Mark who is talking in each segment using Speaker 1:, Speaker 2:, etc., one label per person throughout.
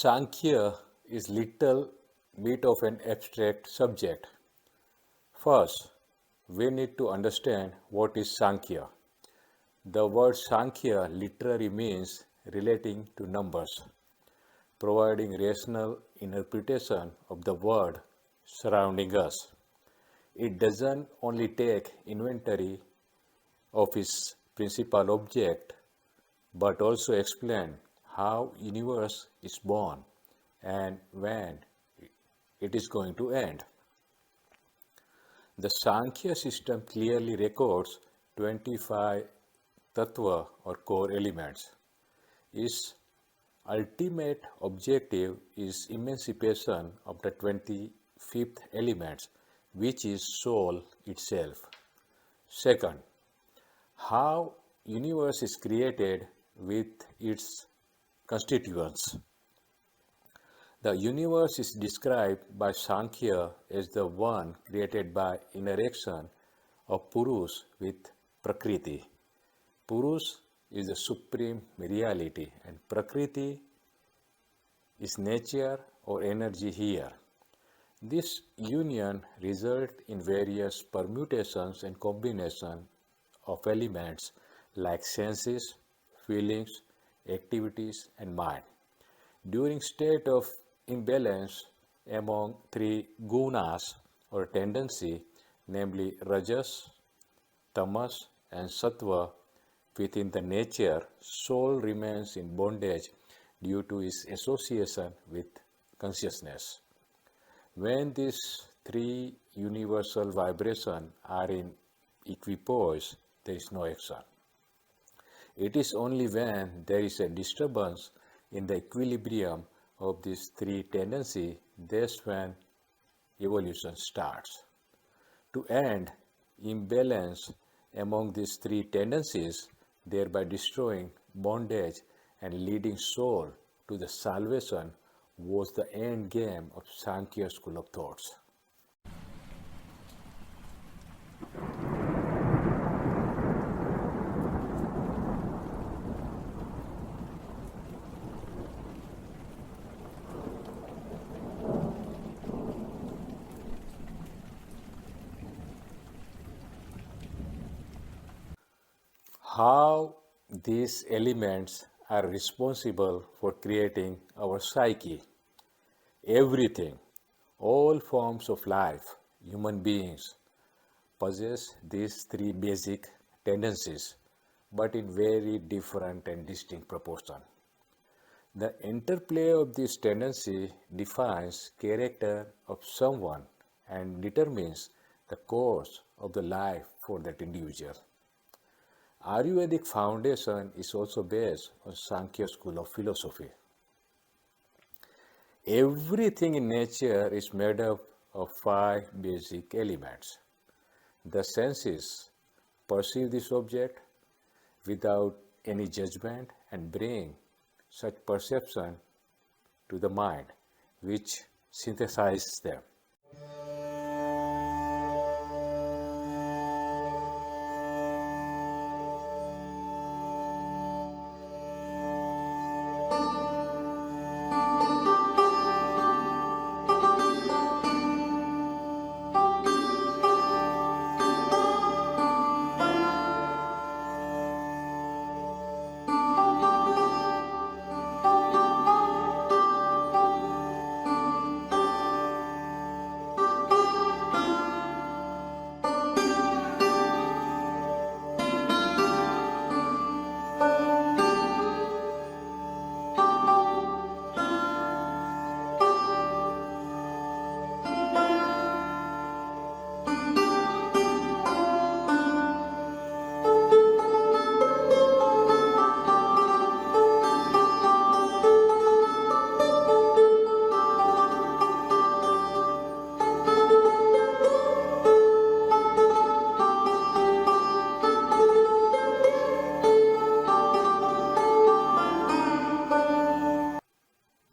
Speaker 1: Samkhya is little bit of an abstract subject. First, we need to understand what is Samkhya. The word Samkhya literally means relating to numbers, providing rational interpretation of the world surrounding us. It doesn't only take inventory of its principal object, but also explain how universe is born and when it is going to end. The Sankhya system clearly records 25 tattva or core elements. Its ultimate objective is emancipation of the 25th element, which is soul itself. Second, how universe is created with its constituents. The universe is described by Samkhya as the one created by interaction of Purus with Prakriti. Purus is the supreme reality and Prakriti is nature or energy here. This union results in various permutations and combinations of elements like senses, feelings, activities and mind. During state of imbalance among three gunas or tendency, namely rajas, tamas and sattva, within the nature, soul remains in bondage due to its association with consciousness. When these three universal vibrations are in equipoise, there is no action. It is only when there is a disturbance in the equilibrium of these three tendencies, that's when evolution starts. To end imbalance among these three tendencies, thereby destroying bondage and leading soul to the salvation, was the end game of Samkhya school of thoughts. How these elements are responsible for creating our psyche. Everything, all forms of life, human beings, possess these three basic tendencies, but in very different and distinct proportion. The interplay of this tendency defines character of someone and determines the course of the life for that individual. Ayurvedic foundation is also based on Samkhya school of philosophy. Everything in nature is made up of five basic elements. The senses perceive this object without any judgment and bring such perception to the mind, which synthesizes them.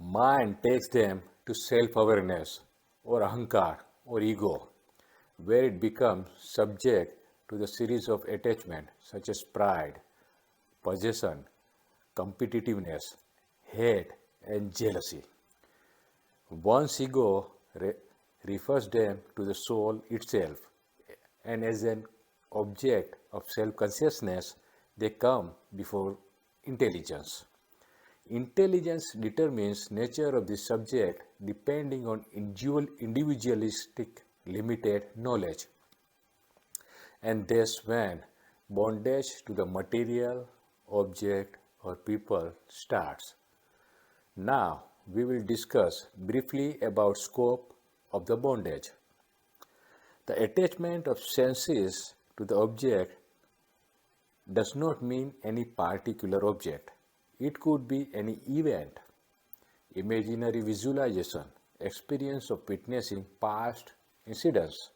Speaker 1: Mind takes them to self-awareness or ahankar or ego, where it becomes subject to the series of attachment such as pride, possession, competitiveness, hate and jealousy. One's ego refers them to the soul itself, and as an object of self-consciousness, they come before intelligence. Intelligence determines nature of the subject depending on individualistic limited knowledge. And thus when bondage to the material, object or people starts. Now we will discuss briefly about scope of the bondage. The attachment of senses to the object does not mean any particular object. It could be any event, imaginary visualization, experience of witnessing past incidents,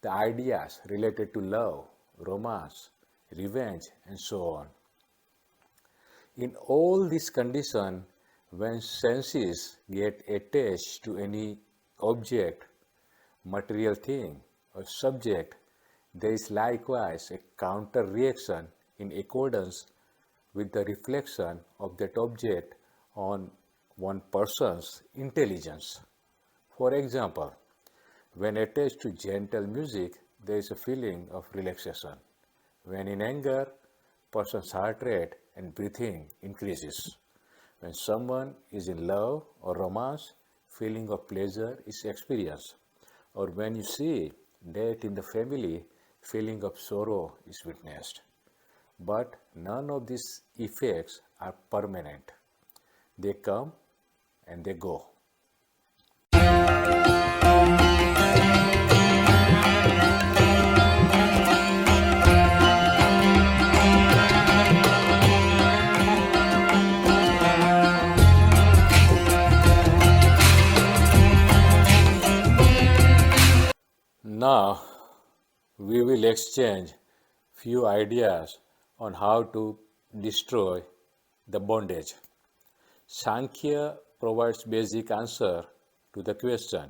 Speaker 1: the ideas related to love, romance, revenge, and so on. In all these conditions, when senses get attached to any object, material thing, or subject, there is likewise a counter reaction in accordance with the reflection of that object on one person's intelligence. For example, when attached to gentle music, there is a feeling of relaxation. When in anger, person's heart rate and breathing increases. When someone is in love or romance, feeling of pleasure is experienced. Or when you see death in the family, feeling of sorrow is witnessed. But none of these effects are permanent. They come and they go. Now we will exchange few ideas on how to destroy the bondage. Samkhya provides basic answer to the question,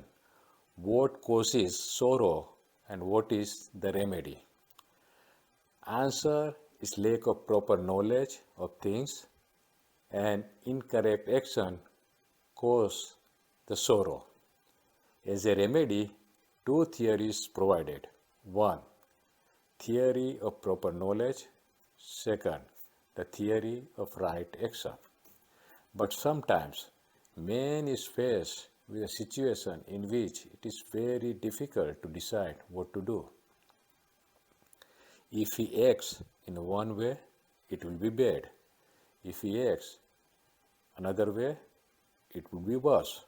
Speaker 1: what causes sorrow and what is the remedy? Answer is lack of proper knowledge of things and incorrect action cause the sorrow. As a remedy, two theories provided. One, theory of proper knowledge. Second, the theory of right action. But sometimes man is faced with a situation in which it is very difficult to decide what to do. If he acts in one way, it will be bad. If he acts another way, it will be worse.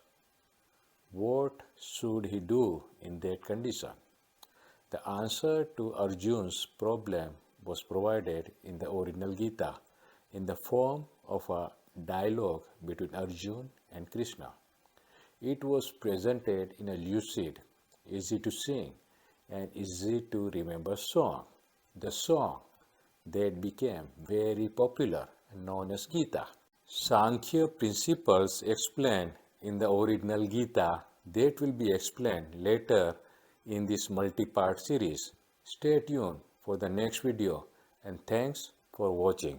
Speaker 1: What should he do in that condition? The answer to Arjun's problem was provided in the original Gita in the form of a dialogue between Arjun and Krishna. It was presented in a lucid, easy to sing and easy to remember song. The song that became very popular and known as Gita. Samkhya principles explained in the original Gita that will be explained later in this multi-part series. Stay tuned for the next video and thanks for watching.